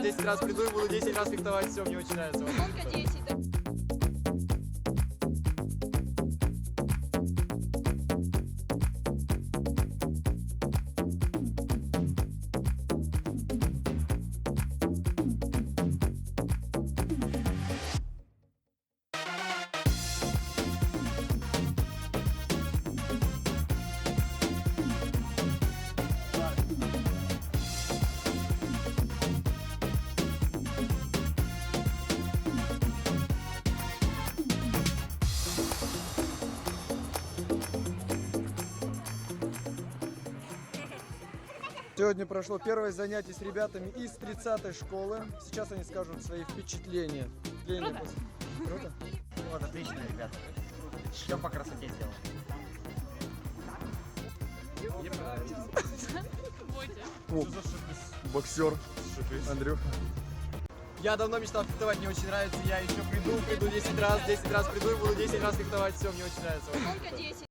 Десять раз приду и буду 10 раз фехтовать, все, мне очень нравится. Сколько 10, да? Сегодня прошло первое занятие с ребятами из 30-й школы. Сейчас они скажут свои впечатления. Круто? Вот, отлично, ребята. Все по красоте сделано. О, боксер Андрюха. Я давно мечтал фехтовать, мне очень нравится. Я еще приду 10 раз приду и буду 10 раз фехтовать. Все, мне очень нравится. Сколько 10?